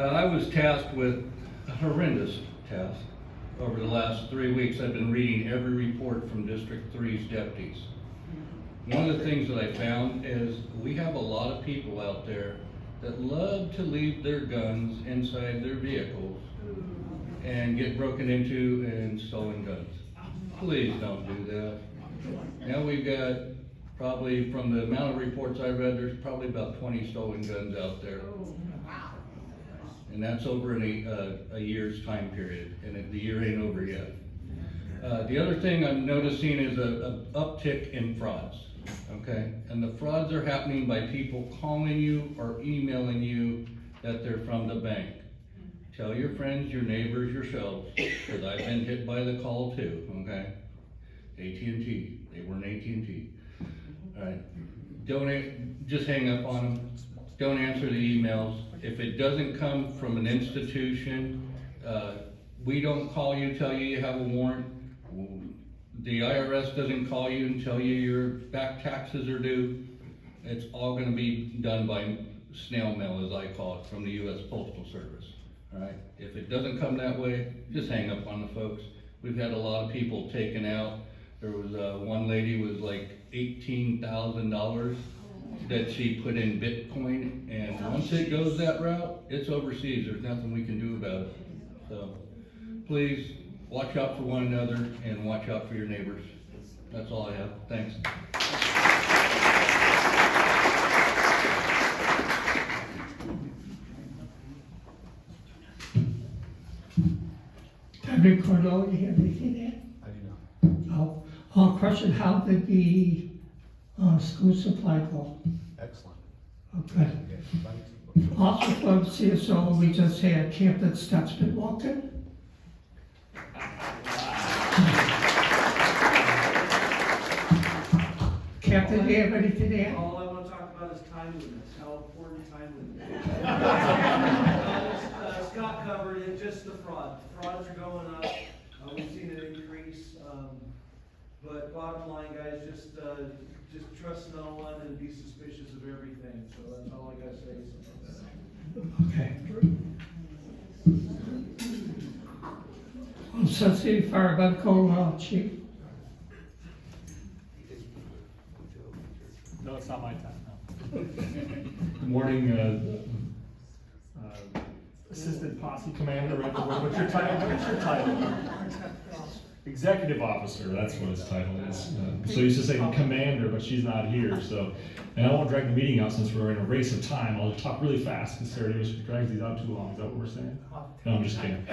I was tasked with a horrendous task. Over the last 3 weeks, I've been reading every report from District 3's deputies. One of the things that I found is we have a lot of people out there that love to leave their guns inside their vehicles and get broken into and stolen guns. Please don't do that. Now we've got, probably from the amount of reports I read, there's probably about 20 stolen guns out there. And that's over in a year's time period, and the year ain't over yet. The other thing I'm noticing is a uptick in frauds, okay? And the frauds are happening by people calling you or emailing you that they're from the bank. Tell your friends, your neighbors, yourselves, because I've been hit by the call too, okay? AT&T, they weren't AT&T. All right, just hang up on them. Don't answer the emails. If it doesn't come from an institution, we don't call you, tell you you have a warrant. The IRS doesn't call you and tell you your back taxes are due. It's all gonna be done by snail mail, as I call it, from the US Postal Service, all right? If it doesn't come that way, just hang up on the folks. We've had a lot of people taken out. There was one lady was like $18,000 that she put in Bitcoin, and once it goes that route, it's overseas. There's nothing we can do about it. So please watch out for one another and watch out for your neighbors. That's all I have. Thanks. Deputy Cordell, you have anything to add? I do not. Oh, question, how did the school supply go? Excellent. Okay. Also from MCSO, we just had Captain Stutzman walk in. Captain, do you have anything to add? All I want to talk about is timeliness, how important timeliness is. Scott covered it, just the fraud. Frauds are going up. We've seen an increase. But bottom line, guys, just trust no one and be suspicious of everything. So that's all I got to say. Okay. Sun City Fire Medical Chief. No, it's not my time, no. Good morning, Assistant Posse Commander, what's your title? What's your title? Executive Officer, that's what his title is. So used to say Commander, but she's not here, so. And I won't drag the meeting out since we're in a race of time. I'll talk really fast because Sarah drags these out too long. Is that what we're saying? No, I'm just kidding.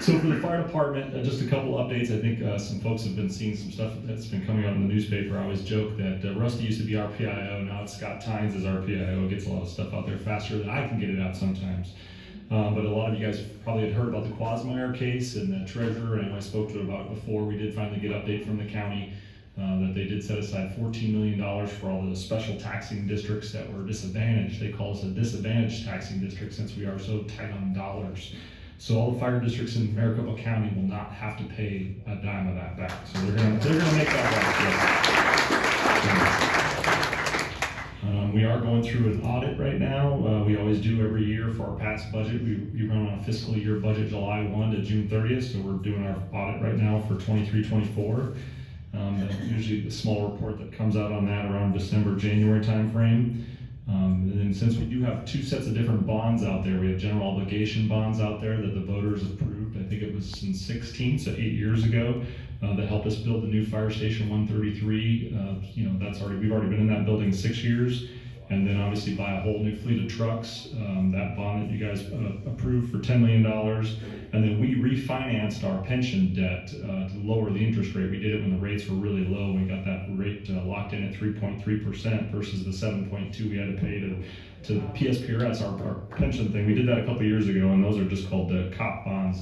So for the fire department, just a couple updates. I think some folks have been seeing some stuff that's been coming out in the newspaper. I always joke that Rusty used to be our PIO. Now it's Scott Tynes as our PIO. It gets a lot of stuff out there faster than I can get it out sometimes. But a lot of you guys probably had heard about the Quasmeyer case and the treasurer, and I spoke to it about it before. We did finally get an update from the county that they did set aside $14 million for all the special taxing districts that were disadvantaged. They call us a disadvantaged taxing district since we are so tight on dollars. So all the fire districts in Maricopa County will not have to pay a dime of that back. So they're gonna make that right. We are going through an audit right now. We always do every year for our past budget. We run on a fiscal year budget July 1 to June 30th. So we're doing our audit right now for 23-24. Usually a small report that comes out on that around December, January timeframe. And then since we do have two sets of different bonds out there, we have general obligation bonds out there that the voters approved. I think it was in 16, so 8 years ago, that helped us build the new fire station 133. We've already been in that building 6 years. And then obviously buy a whole new fleet of trucks, that bond that you guys approved for $10 million. And then we refinanced our pension debt to lower the interest rate. We did it when the rates were really low. We got that rate locked in at 3.3% versus the 7.2 we had to pay to PSPRS, our pension thing. We did that a couple years ago, and those are just called COP bonds,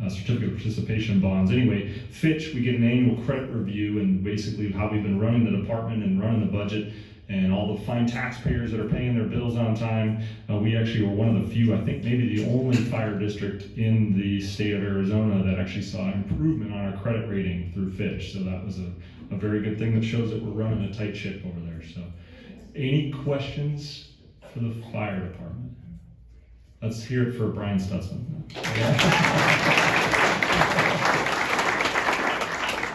certificate of participation bonds. Anyway, Fitch, we get an annual credit review and basically how we've been running the department and running the budget, and all the fine taxpayers that are paying their bills on time. We actually were one of the few, I think maybe the only fire district in the state of Arizona that actually saw an improvement on our credit rating through Fitch. So that was a very good thing that shows that we're running a tight ship over there. So any questions for the fire department? Let's hear it for Brian Stutzman.